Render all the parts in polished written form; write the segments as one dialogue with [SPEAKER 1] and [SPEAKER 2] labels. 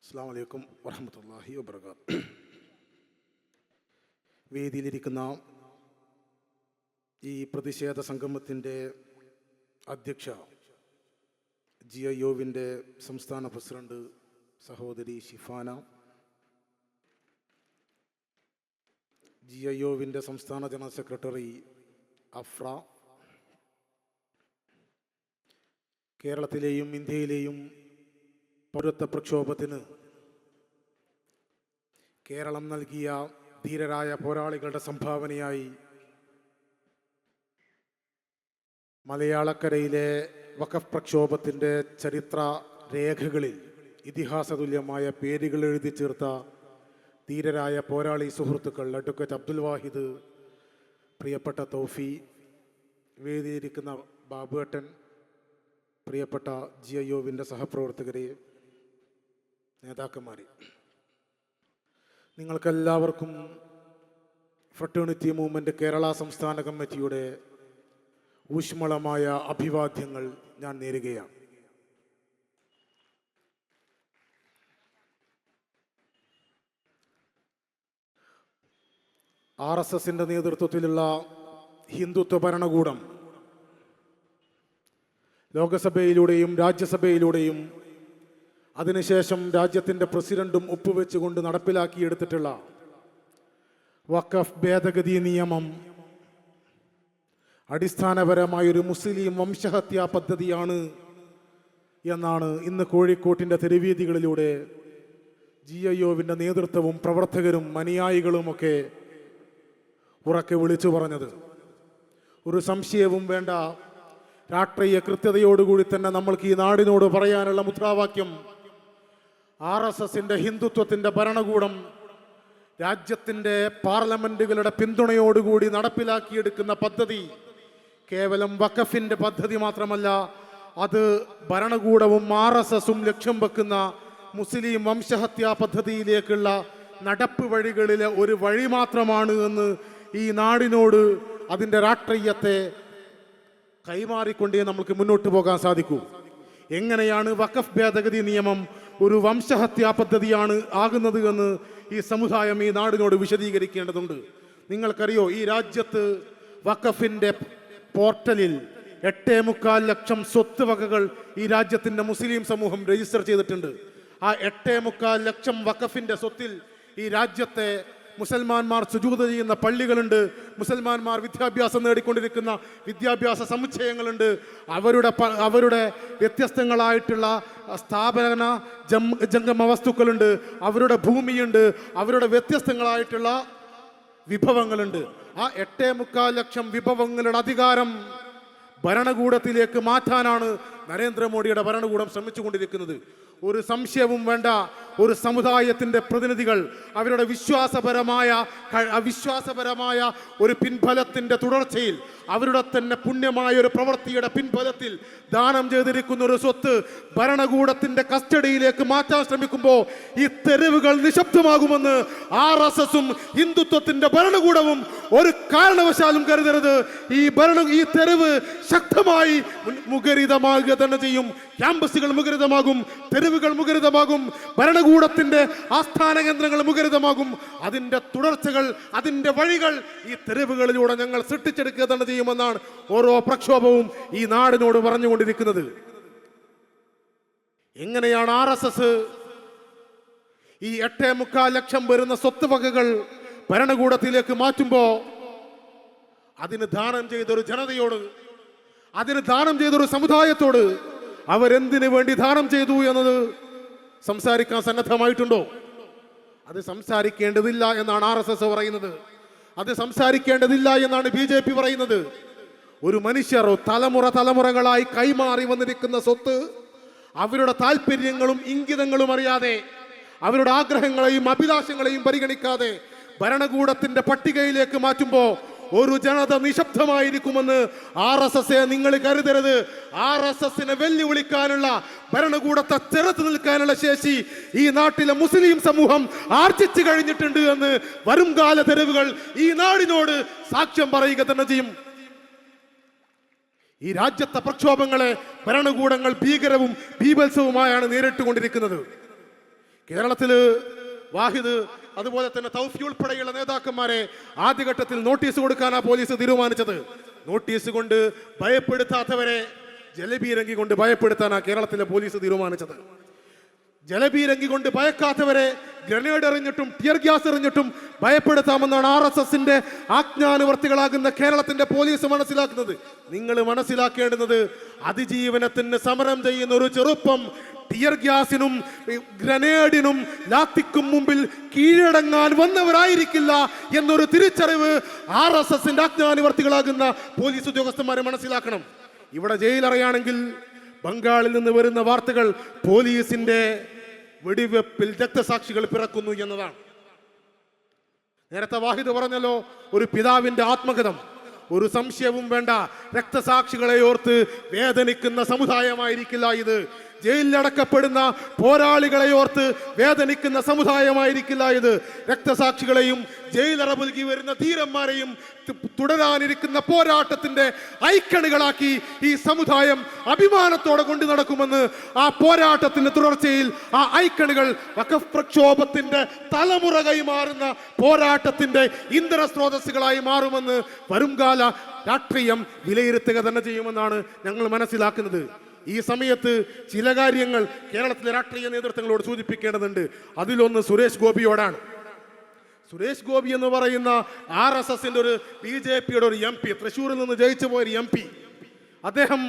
[SPEAKER 1] അസ്സലാമു അലൈക്കും വറഹ്മത്തുള്ളാഹി വബറകാതുഹു. വേദിയിലിരിക്കുന്ന ഈ പ്രതിഷേധ സംഗമത്തിൻ്റെ അധ്യക്ഷ, GIOവിൻ്റെ സംസ്ഥാന പ്രസിഡന്റ് സഹോദരി ഷിഫാന, GIOവിൻ്റെ സംസ്ഥാന ജനറൽ സെക്രട്ടറി അഫ്ര, കേരളത്തിലെയും ഇന്ത്യയിലെയും പൗരത്വ പ്രക്ഷോഭത്തിന് കേരളം നൽകിയ ധീരരായ പോരാളികളുടെ സംഭാവനയായി മലയാളക്കരയിലെ വഖഫ് പ്രക്ഷോഭത്തിൻ്റെ ചരിത്ര രേഖകളിൽ ഇതിഹാസതുല്യമായ പേരുകൾ എഴുതി ചേർത്ത ധീരരായ പോരാളി സുഹൃത്തുക്കൾ അഡ്വക്കേറ്റ് അബ്ദുൽ വാഹിദ്, പ്രിയപ്പെട്ട തൗഫി, വേദിയിരിക്കുന്ന ബാബുവേട്ടൻ, പ്രിയപ്പെട്ട GIOവിൻ്റെ സഹപ്രവർത്തകരെ, നേതാക്കന്മാരെ, നിങ്ങൾക്കെല്ലാവർക്കും ഫ്രട്ടേണിറ്റി മൂവ്മെൻറ്റ് കേരള സംസ്ഥാന കമ്മിറ്റിയുടെ ഊഷ്മളമായ അഭിവാദ്യങ്ങൾ ഞാൻ നേരുകയാണ്. RSSൻ്റെ നേതൃത്വത്തിലുള്ള ഹിന്ദുത്വ ഭരണകൂടം ലോകസഭയിലൂടെയും രാജ്യസഭയിലൂടെയും അതിനുശേഷം രാജ്യത്തിൻ്റെ പ്രസിഡന്റും ഒപ്പുവെച്ചുകൊണ്ട് നടപ്പിലാക്കിയെടുത്തിട്ടുള്ള വഖഫ് ഭേദഗതി നിയമം അടിസ്ഥാനപരമായൊരു മുസ്ലിം വംശഹത്യാ പദ്ധതിയാണ് എന്നാണ് ഇന്ന് കോഴിക്കോട്ടിൻ്റെ തെരുവീതികളിലൂടെ GIOവിൻ്റെ നേതൃത്വവും പ്രവർത്തകരും അനുയായികളുമൊക്കെ ഉറക്കെ വിളിച്ചു പറഞ്ഞത്. ഒരു സംശയവും വേണ്ട, രാഷ്ട്രീയ കൃത്യതയോടുകൂടി തന്നെ നമ്മൾക്ക് ഈ നാടിനോട് പറയാനുള്ള മുദ്രാവാക്യം, RSSൻ്റെ ഹിന്ദുത്വത്തിൻ്റെ ഭരണകൂടം രാജ്യത്തിൻ്റെ പാർലമെന്റുകളുടെ പിന്തുണയോടുകൂടി നടപ്പിലാക്കിയെടുക്കുന്ന പദ്ധതി കേവലം വഖഫിൻ്റെ പദ്ധതി മാത്രമല്ല, അത് ഭരണകൂടവും RSSും ലക്ഷ്യം വെക്കുന്ന മുസ്ലിം വംശഹത്യാ പദ്ധതിയിലേക്കുള്ള നടപ്പ് വഴികളിലെ ഒരു വഴി മാത്രമാണ് എന്ന് ഈ നാടിനോട് അതിൻ്റെ രാഷ്ട്രീയത്തെ കൈമാറിക്കൊണ്ടേ നമുക്ക് മുന്നോട്ട് പോകാൻ സാധിക്കൂ. എങ്ങനെയാണ് വഖഫ് ഭേദഗതി നിയമം ഒരു വംശഹത്യാ പദ്ധതിയാണ് ആകുന്നത് എന്ന് ഈ സമുദായം ഈ നാടിനോട് വിശദീകരിക്കേണ്ടതുണ്ട്. നിങ്ങൾക്കറിയോ, ഈ രാജ്യത്ത് വഖഫിൻ്റെ പോർട്ടലിൽ 8.25 ലക്ഷം സ്വത്ത് വകകൾ ഈ രാജ്യത്തിൻ്റെ മുസ്ലിം സമൂഹം രജിസ്റ്റർ ചെയ്തിട്ടുണ്ട്. ആ 8.25 ലക്ഷം വഖഫിൻ്റെ സ്വത്തിൽ ഈ രാജ്യത്തെ മുസൽമാന്മാർ സുജൂദ് ചെയ്യുന്ന പള്ളികളുണ്ട്, മുസൽമാന്മാർ വിദ്യാഭ്യാസം നേടിക്കൊണ്ടിരിക്കുന്ന വിദ്യാഭ്യാസ സമുച്ചയങ്ങളുണ്ട്, അവരുടെ വ്യത്യസ്തങ്ങളായിട്ടുള്ള സ്ഥാപന ജംഗമ വസ്തുക്കളുണ്ട്, അവരുടെ ഭൂമിയുണ്ട്, അവരുടെ വ്യത്യസ്തങ്ങളായിട്ടുള്ള വിഭവങ്ങളുണ്ട്. ആ 8.25 ലക്ഷം വിഭവങ്ങളുടെ അധികാരം ഭരണകൂടത്തിലേക്ക് മാറ്റാനാണ് നരേന്ദ്രമോദിയുടെ ഭരണകൂടം ശ്രമിച്ചുകൊണ്ടിരിക്കുന്നത്. ഒരു സംശയവും വേണ്ട, ഒരു സമുദായത്തിൻ്റെ പ്രതിനിധികൾ അവരുടെ അവിശ്വാസപരമായ ഒരു പിൻഫലത്തിൻ്റെ തുടർച്ചയിൽ, അവരുടെ തന്നെ പുണ്യമായ ഒരു പ്രവൃത്തിയുടെ പിൻഫലത്തിൽ ദാനം ചെയ്തിരിക്കുന്ന ഒരു സ്വത്ത് ഭരണകൂടത്തിൻ്റെ കസ്റ്റഡിയിലേക്ക് മാറ്റാൻ ശ്രമിക്കുമ്പോൾ ഈ തെരുവുകൾ നിശബ്ദമാകുമെന്ന് RSSും ഹിന്ദുത്വത്തിൻ്റെ ഭരണകൂടവും ഒരു കാരണവശാലും കരുതരുത്. ഈ തെരുവ് ശക്തമായി മുഖരിതമാകുക തന്നെ ചെയ്യും. ക്യാമ്പസുകൾ മുഖരിതമാകും, തെരുവുകൾ മുഖരിതമാകും, ഭരണകൂടത്തിൻ്റെ ആസ്ഥാന കേന്ദ്രങ്ങൾ മുഖരിതമാകും. അതിൻ്റെ തുടർച്ചകൾ, അതിൻ്റെ വഴികൾ ഈ തെരുവുകളിലൂടെ ഞങ്ങൾ സൃഷ്ടിച്ചെടുക്കുക തന്നെ ചെയ്യുമെന്നാണ് ഓരോ പ്രക്ഷോഭവും ഈ നാടിനോട് പറഞ്ഞുകൊണ്ടിരിക്കുന്നത്. എങ്ങനെയാണ് RSS ഈ 8.25 ലക്ഷം വരുന്ന സ്വത്ത് വകകൾ ഭരണകൂടത്തിലേക്ക് മാറ്റുമ്പോൾ അതിന് ദാനം ചെയ്തൊരു ജനതയോട്, അതിന് ദാനം ചെയ്തൊരു സമുദായത്തോട് അവരെന്തിനു വേണ്ടി ദാനം ചെയ്തു എന്നത് സംസാരിക്കാൻ സന്നദ്ധമായിട്ടുണ്ടോ? അത് സംസാരിക്കേണ്ടതില്ല എന്നാണ് RSS പറയുന്നത്. അത് സംസാരിക്കേണ്ടതില്ല എന്നാണ് BJP പറയുന്നത്. ഒരു മനുഷ്യർ തലമുറകളായി കൈമാറി വന്നിരിക്കുന്ന സ്വത്ത് അവരുടെ താല്പര്യങ്ങളും ഇംഗിതങ്ങളും അറിയാതെ, അവരുടെ ആഗ്രഹങ്ങളെയും അഭിലാഷങ്ങളെയും പരിഗണിക്കാതെ ഭരണകൂടത്തിന്റെ പട്ടികയിലേക്ക് മാറ്റുമ്പോൾ ഒരു ജനത നിശബ്ദമായിരിക്കുമെന്ന് RSSയെ നിങ്ങൾ കരുതരുത്. RSSനെ വെല്ലുവിളിക്കാനുള്ള, ഭരണകൂടത്തെ ചെറുത്ത് നിൽക്കാനുള്ള ശേഷി ഈ നാട്ടിലെ മുസ്ലിം സമൂഹം ആർജിച്ചു കഴിഞ്ഞിട്ടുണ്ട് എന്ന് വരുംകാല തെരുവുകൾ ഈ നാടിനോട് സാക്ഷ്യം പറയുക തന്നെ ചെയ്യും. ഈ രാജ്യത്തെ പ്രക്ഷോഭങ്ങളെ ഭരണകൂടങ്ങൾ ഭീകരവും ഭീഭത്സവുമായാണ് നേരിട്ടുകൊണ്ടിരിക്കുന്നത്. കേരളത്തില് വാഹിദ് അതുപോലെ തന്നെ തൗഫി ഉൾപ്പെടെയുള്ള നേതാക്കന്മാരെ ആദ്യഘട്ടത്തിൽ നോട്ടീസ് കൊടുക്കാനാണ് പോലീസ് തീരുമാനിച്ചത്. നോട്ടീസ് കൊണ്ട് ഭയപ്പെടുത്താത്തവരെ ജലബീരങ്കി കൊണ്ട് ഭയപ്പെടുത്താനാണ് കേരളത്തിലെ പോലീസ് തീരുമാനിച്ചത്. ജലബീരങ്കി കൊണ്ട് ഭയക്കാത്തവരെ ഗ്രനേഡ് എറിഞ്ഞിട്ടും ടിയർ ഗ്യാസ് എറിഞ്ഞിട്ടും ഭയപ്പെടുത്താമെന്നാണ് RSSന്റെ ആജ്ഞാനുവർത്തികളാകുന്ന കേരളത്തിന്റെ പോലീസ് മനസ്സിലാക്കുന്നത്. നിങ്ങൾ മനസ്സിലാക്കേണ്ടുന്നത് അതിജീവനത്തിന് സമരം ചെയ്യുന്ന ഒരു ചെറുപ്പം ടിയർ ഗ്യാസിനും ഗ്രനേഡിനും ലാത്തിക്കും മുമ്പിൽ കീഴടങ്ങാൻ വന്നവരായിരിക്കില്ല എന്നൊരു തിരിച്ചറിവ് RSSന്റെ ആജ്ഞാനുവർത്തികളാകുന്ന പോലീസ് ഉദ്യോഗസ്ഥന്മാരെ മനസ്സിലാക്കണം. ഇവിടെ ജയിലറയാണെങ്കിൽ ബംഗാളിൽ നിന്ന് വരുന്ന വാർത്തകൾ പോലീസിന്റെ വെടിവെപ്പിൽ രക്തസാക്ഷികൾ പിറക്കുന്നു എന്നതാണ്. നേരത്തെ വാഹിദ് പറഞ്ഞല്ലോ, ഒരു പിതാവിന്റെ ആത്മകഥം. ഒരു സംശയവും വേണ്ട, രക്തസാക്ഷികളെ ഓർത്ത് വേദനിക്കുന്ന സമുദായമായിരിക്കില്ല ഇത്. ജയിലിലടക്കപ്പെടുന്ന പോരാളികളെ ഓർത്ത് വേദനിക്കുന്ന സമുദായമായിരിക്കില്ല ഇത്. രക്തസാക്ഷികളെയും ജയിലറ പുൽകി വരുന്ന ധീരന്മാരെയും തുടരാനിരിക്കുന്ന പോരാട്ടത്തിന്റെ ഐക്കണുകളാക്കി ഈ സമുദായം അഭിമാനത്തോടെ കൊണ്ടു നടക്കുമെന്ന്, ആ പോരാട്ടത്തിന്റെ തുടർച്ചയിൽ ആ ഐക്കണുകൾ വഖഫ് പ്രക്ഷോഭത്തിന്റെ തലമുറ കൈമാറുന്ന പോരാട്ടത്തിന്റെ ഇന്ധന സ്രോതസ്സുകളായി മാറുമെന്ന് വരുംകാല രാഷ്ട്രീയം വിലയിരുത്തുക തന്നെ ചെയ്യുമെന്നാണ് ഞങ്ങൾ മനസ്സിലാക്കുന്നത്. ഈ സമയത്ത് ചില കാര്യങ്ങൾ കേരളത്തിലെ രാഷ്ട്രീയ നേതൃത്വങ്ങളോട് സൂചിപ്പിക്കേണ്ടതുണ്ട്. അതിലൊന്ന് സുരേഷ് ഗോപിയോടാണ്. സുരേഷ് ഗോപി എന്ന് പറയുന്ന RSSന്റെ ഒരു BJPയുടെ ഒരു MP, തൃശ്ശൂരിൽ നിന്ന് ജയിച്ചു പോയൊരു MP, അദ്ദേഹം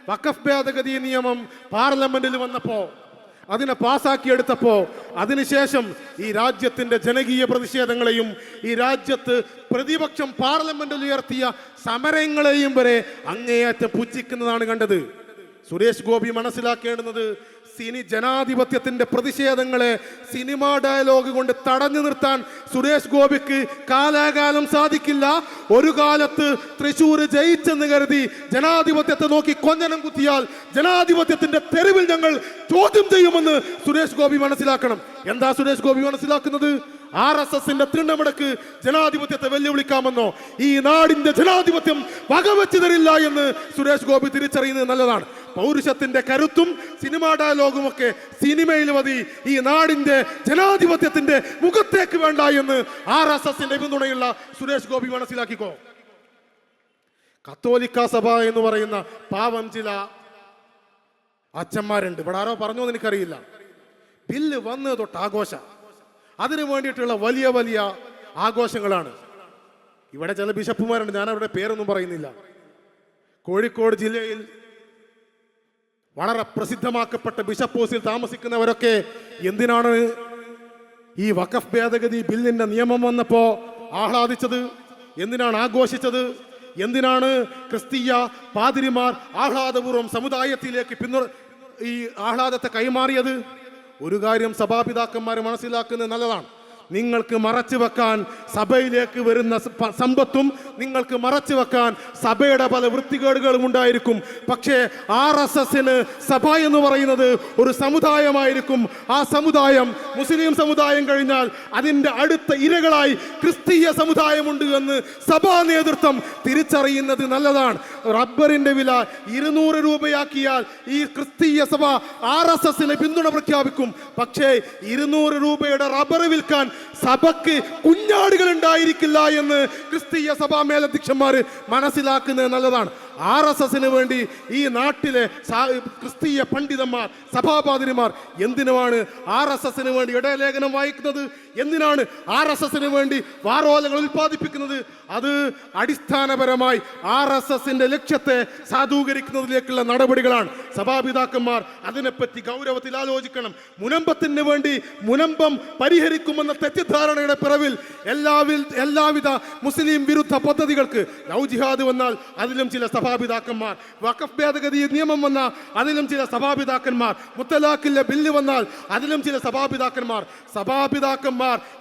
[SPEAKER 1] വഖഫ് ഭേദഗതി നിയമം പാർലമെന്റിൽ വന്നപ്പോ അതിനെ പാസാക്കിയെടുത്തപ്പോ അതിനുശേഷം ഈ രാജ്യത്തിന്റെ ജനകീയ പ്രതിഷേധങ്ങളെയും ഈ രാജ്യത്ത് പ്രതിപക്ഷം പാർലമെന്റിൽ ഉയർത്തിയ സമരങ്ങളെയും വരെ അങ്ങേയറ്റം പുച്ഛിക്കുന്നതാണ് കണ്ടത്. സുരേഷ് ഗോപി മനസ്സിലാക്കേണ്ടുന്നത് ജനാധിപത്യത്തിന്റെ പ്രതിഷേധങ്ങളെ സിനിമാ ഡയലോഗ് കൊണ്ട് തടഞ്ഞു നിർത്താൻ സുരേഷ് ഗോപിക്ക് കാലാകാലം സാധിക്കില്ല. ഒരു കാലത്ത് തൃശ്ശൂർ ജയിച്ചെന്ന് കരുതി ജനാധിപത്യത്തെ നോക്കി കൊഞ്ഞനം കുത്തിയാൽ ജനാധിപത്യത്തിന്റെ തെരുവിൽ ഞങ്ങൾ ചോദ്യം ചെയ്യുമെന്ന് സുരേഷ് ഗോപി മനസ്സിലാക്കണം. എന്താ സുരേഷ് ഗോപി മനസ്സിലാക്കുന്നത്? RSSന്റെ തിണ്ണമടക്ക് ജനാധിപത്യത്തെ വെല്ലുവിളിക്കാമെന്നോ? ഈ നാടിന്റെ ജനാധിപത്യം വകവെച്ചു തരില്ല എന്ന് സുരേഷ് ഗോപി തിരിച്ചറിയുന്നത് നല്ലതാണ്. പൗരുഷത്തിന്റെ കരുത്തും സിനിമാ ഡയലോഗും ഒക്കെ സിനിമയിൽ മതി, ഈ നാടിന്റെ ജനാധിപത്യത്തിന്റെ മുഖത്തേക്ക് വേണ്ട എന്ന് RSSന്റെ പിന്തുണയുള്ള സുരേഷ് ഗോപി മനസ്സിലാക്കിക്കോ. കത്തോലിക്ക സഭ എന്ന് പറയുന്ന പാവം ചില അച്ഛന്മാരുണ്ട്. ഇവിടെ ആരോ പറഞ്ഞോ എന്ന് എനിക്കറിയില്ല. ബില്ല് വന്ന് തൊട്ട് ആഘോഷം, അതിനു വേണ്ടിയിട്ടുള്ള വലിയ വലിയ ആഘോഷങ്ങളാണ്. ഇവിടെ ചില ബിഷപ്പുമാരുണ്ട്, ഞാൻ അവരുടെ പേരൊന്നും പറയുന്നില്ല. കോഴിക്കോട് ജില്ലയിൽ വളരെ പ്രസിദ്ധമാക്കപ്പെട്ട ബിഷപ്പ് ഹൗസിൽ താമസിക്കുന്നവരൊക്കെ എന്തിനാണ് ഈ വഖഫ് ഭേദഗതി ബില്ലിന്റെ നിയമം വന്നപ്പോ ആഹ്ലാദിച്ചത്? എന്തിനാണ് ആഘോഷിച്ചത്? എന്തിനാണ് ക്രിസ്തീയ പാതിരിമാർ ആഹ്ലാദപൂർവ്വം സമുദായത്തിലേക്ക് ഈ ആഹ്ലാദത്തെ കൈമാറിയത്? ഒരു കാര്യം സഭാപിതാക്കന്മാർ മനസ്സിലാക്കുന്നത് നല്ലതാണ്. നിങ്ങൾക്ക് മറച്ചു വെക്കാൻ സഭയിലേക്ക് വരുന്ന സമ്പത്തും നിങ്ങൾക്ക് മറച്ചു വെക്കാൻ സഭയുടെ പല വൃത്തികേടുകളും ഉണ്ടായിരിക്കും. പക്ഷേ RSSന് സഭ എന്ന് പറയുന്നത് ഒരു സമുദായമായിരിക്കും. ആ സമുദായം മുസ്ലിം സമുദായം കഴിഞ്ഞാൽ അതിൻ്റെ അടുത്ത ഇരകളായി ക്രിസ്തീയ സമുദായമുണ്ട് എന്ന് സഭാ നേതൃത്വം തിരിച്ചറിയുന്നത് നല്ലതാണ്. റബ്ബറിന്റെ വില 200 രൂപയാക്കിയാൽ ഈ ക്രിസ്തീയ സഭ RSSന് പിന്തുണ പ്രഖ്യാപിക്കും. പക്ഷേ 200 രൂപയുടെ റബ്ബർ വിൽക്കാൻ സഭയ്ക്ക് കുഞ്ഞാടുകൾ ഉണ്ടായിരിക്കില്ല എന്ന് ക്രിസ്തീയ സഭാ മേലധ്യക്ഷന്മാർ മനസ്സിലാക്കുന്നത് നല്ലതാണ്. RSSന് വേണ്ടി ഈ നാട്ടിലെ ക്രിസ്തീയ പണ്ഡിതന്മാർ, സഭാപാതിരിമാർ എന്തിനുമാണ് RSSന് വേണ്ടി ഇടയലേഖനം വായിക്കുന്നത്? എന്തിനാണ് RSSന് വേണ്ടി വാറോലകൾ ഉൽപ്പാദിപ്പിക്കുന്നത്? അത് അടിസ്ഥാനപരമായി RSSന്റെ ലക്ഷ്യത്തെ സാധൂകരിക്കുന്നതിലേക്കുള്ള നടപടികളാണ്. സഭാപിതാക്കന്മാർ അതിനെപ്പറ്റി ഗൗരവത്തിൽ ആലോചിക്കണം. മുനമ്പത്തിന് വേണ്ടി മുനമ്പം പരിഹരിക്കുമെന്ന തെറ്റിദ്ധാരണയുടെ പിറവിൽ എല്ലാവിധ മുസ്ലിം വിരുദ്ധ പദ്ധതികൾക്ക്, ലവ് ജിഹാദ് വന്നാൽ അതിലും ചില സഭാപിതാക്കന്മാർ, വഖഫ് ഭേദഗതി നിയമം വന്നാൽ അതിലും ചില സഭാപിതാക്കന്മാർ, മുത്തലാഖിന്റെ ബില്ല് വന്നാൽ അതിലും ചില സഭാപിതാക്കന്മാർ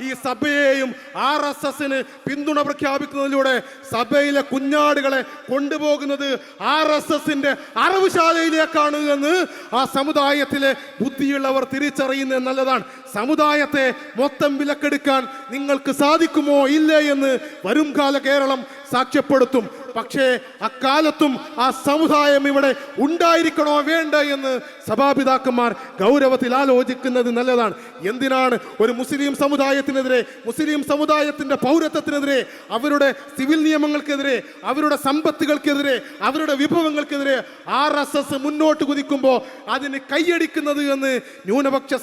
[SPEAKER 1] ഈ സഭയെയും RSSന് പിന്തുണ പ്രഖ്യാപിക്കുന്നതിലൂടെ സഭയിലെ കുഞ്ഞാടുകളെ കൊണ്ടുപോകുന്നത് RSSന്റെ അറവുശാലയിലേക്കാണ് എന്ന് ആ സമുദായത്തിലെ ബുദ്ധിയുള്ളവർ തിരിച്ചറിയുന്നത് നല്ലതാണ്. സമുദായത്തെ മൊത്തം വിലക്കെടുക്കാൻ നിങ്ങൾക്ക് സാധിക്കുമോ ഇല്ലേ എന്ന് വരുംകാല കേരളം സാക്ഷ്യപ്പെടുത്തും. പക്ഷേ അക്കാലത്തും ആ സമുദായം ഇവിടെ ഉണ്ടായിരിക്കണോ വേണ്ട എന്ന് സഭാപിതാക്കന്മാർ ഗൗരവത്തിൽ ആലോചിക്കുന്നത് നല്ലതാണ്. എന്തിനാണ് ഒരു മുസ്ലിം സമുദായത്തിനെതിരെ, മുസ്ലിം സമുദായത്തിന്റെ പൗരത്വത്തിനെതിരെ, അവരുടെ സിവിൽ നിയമങ്ങൾക്കെതിരെ, അവരുടെ സമ്പത്തുകൾക്കെതിരെ, അവരുടെ വിഭവങ്ങൾക്കെതിരെ RSS മുന്നോട്ട് കുതിക്കുമ്പോൾ അതിന് കൈയടിക്കുന്നത് എന്ന് ന്യൂനപക്ഷ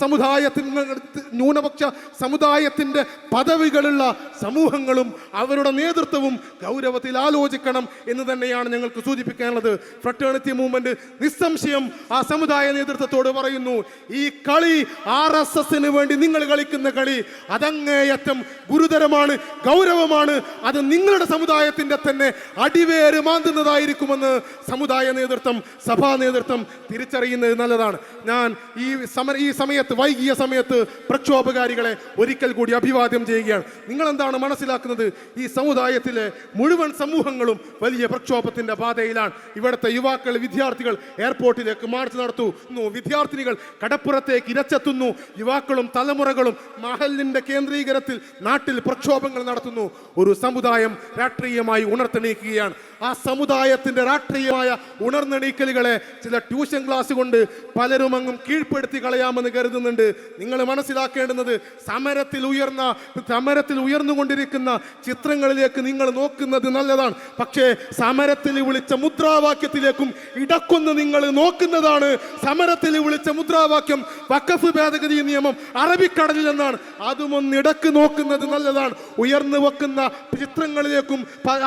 [SPEAKER 1] സമുദായത്തിന്റെ പദവികളുള്ള സമൂഹങ്ങളും അവരുടെ നേതൃത്വവും ഗൗരവത്തിൽ ആലോചിക്കണം എന്ന് തന്നെയാണ് ഞങ്ങൾക്ക് സൂചിപ്പിക്കാനുള്ളത്. ഫ്രട്ടേണിറ്റി മൂവ്മെന്റ് നിസ്സംശയം ആ സമുദായ നേതൃത്വത്തോട് പറയുന്നു, ഈ കളി RSSന് വേണ്ടി നിങ്ങൾ കളിക്കുന്ന കളി അതങ്ങേയറ്റം ഗുരുതരമാണ്, ഗൗരവമാണ്. അത് നിങ്ങളുടെ സമുദായത്തിന്റെ തന്നെ അടിവേര് മാന്തുന്നതായിരിക്കുമെന്ന് സമുദായ നേതൃത്വം, സഭാ നേതൃത്വം തിരിച്ചറിയുന്നത് നല്ലതാണ്. ഞാൻ ഈ സമയത്ത്, വൈകിയ സമയത്ത് പ്രക്ഷോഭകാരികളെ ഒരിക്കൽ കൂടി അഭിവാദ്യം ചെയ്യുകയാണ്. നിങ്ങൾ എന്താണ് മനസ്സിലാക്കുന്നത്? ഈ സമുദായത്തിലെ മുഴുവൻ സമൂഹങ്ങളും വലിയ പ്രക്ഷോഭത്തിന്റെ പാതയിലാണ്. ഇവിടുത്തെ യുവാക്കൾ, വിദ്യാർത്ഥികൾ എയർപോർട്ടിലേക്ക് മാർച്ച് നടത്തുന്നു, വിദ്യാർത്ഥിനികൾ കടപ്പുറത്തേക്ക് ഇരച്ചെത്തുന്നു, യുവാക്കളും തലമുറകളും മഹലിന്റെ കേന്ദ്രീകരത്തിൽ നാട്ടിൽ പ്രക്ഷോഭങ്ങൾ നടത്തുന്നു. ഒരു സമുദായം രാഷ്ട്രീയമായി ഉണർത്തെണീക്കുകയാണ്. ആ സമുദായത്തിന്റെ രാഷ്ട്രീയമായ ഉണർന്നെണീക്കലുകളെ ചില ട്യൂഷൻ ക്ലാസ് കൊണ്ട് പലരും അങ്ങും കീഴ്പ്പെടുത്തി കളയാമെന്ന് കരുതുന്നുണ്ട്. നിങ്ങൾ മനസ്സിലാക്കേണ്ടുന്നത്, സമരത്തിൽ ഉയർന്നുകൊണ്ടിരിക്കുന്ന ചിത്രങ്ങളിലേക്ക് നിങ്ങൾ നോക്കുന്നത് നല്ലതാണ്. പക്ഷേ സമരത്തിൽ വിളിച്ച മുദ്രാവാക്യത്തിലേക്കും ഇടക്കൊന്ന് നിങ്ങൾ നോക്കുന്നതാണ്. സമരത്തിൽ വിളിച്ച മുദ്രാവാക്യം വഖഫ് ഭേദഗതി നിയമം അറബിക്കടലിൽ എന്നാണ്. അതും ഒന്ന് ഇടക്ക് നോക്കുന്നത് നല്ലതാണ്. ഉയർന്നു വെക്കുന്ന ചിത്രങ്ങളിലേക്കും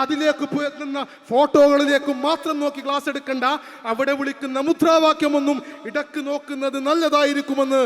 [SPEAKER 1] അതിലേക്ക് പോകുന്ന ഫോട്ടോകളിലേക്കും മാത്രം നോക്കി ക്ലാസ് എടുക്കണ്ട. അവിടെ വിളിക്കുന്ന മുദ്രാവാക്യമൊന്നും ഇടക്ക് നോക്കുന്നത് നല്ലതായിരിക്കുമെന്ന്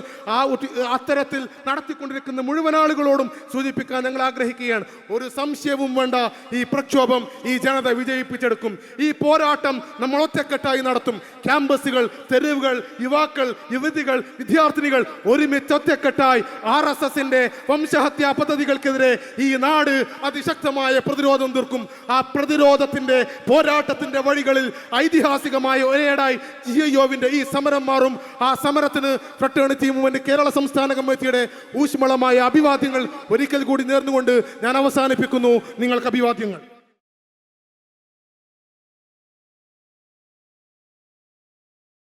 [SPEAKER 1] അത്തരത്തിൽ നടത്തിക്കൊണ്ടിരിക്കുന്ന മുഴുവൻ ആളുകളോടും സൂചിപ്പിക്കാൻ ഞങ്ങൾ ആഗ്രഹിക്കുകയാണ്. ഒരു സംശയവും വേണ്ട, ഈ പ്രക്ഷോഭം ഈ ജനത വിജയിപ്പിച്ചെടുക്കും. ഈ പോരാട്ടം നമ്മൾ ഒറ്റക്കെട്ടായി നടത്തും. ക്യാമ്പസുകൾ, തെരുവുകൾ, യുവാക്കൾ, യുവതികൾ, വിദ്യാർത്ഥിനികൾ ഒരുമിച്ച് ഒറ്റക്കെട്ടായി RSSന്റെ വംശഹത്യാ പദ്ധതികൾക്കെതിരെ ഈ നാട് അതിശക്തമായ പ്രതിരോധം തീർക്കും. ആ പ്രതിരോധത്തിന്റെ, പോരാട്ടത്തിന്റെ വഴികളിൽ ഐതിഹാസികമായ ഒരേടായി GIOവിന്റെ ഈ സമരം മാറും. ആ സമരത്തിന് ഫ്രട്ടേണിറ്റി മൂവ്മെന്റ് കേരള സംസ്ഥാന കമ്മിറ്റിയുടെ ഊഷ്മളമായ അഭിവാദ്യങ്ങൾ ഒരിക്കൽ കൂടി നേർന്നുകൊണ്ട് ഞാൻ അവസാനിപ്പിക്കുന്നു. നിങ്ങൾക്ക് അഭിവാദ്യങ്ങൾ.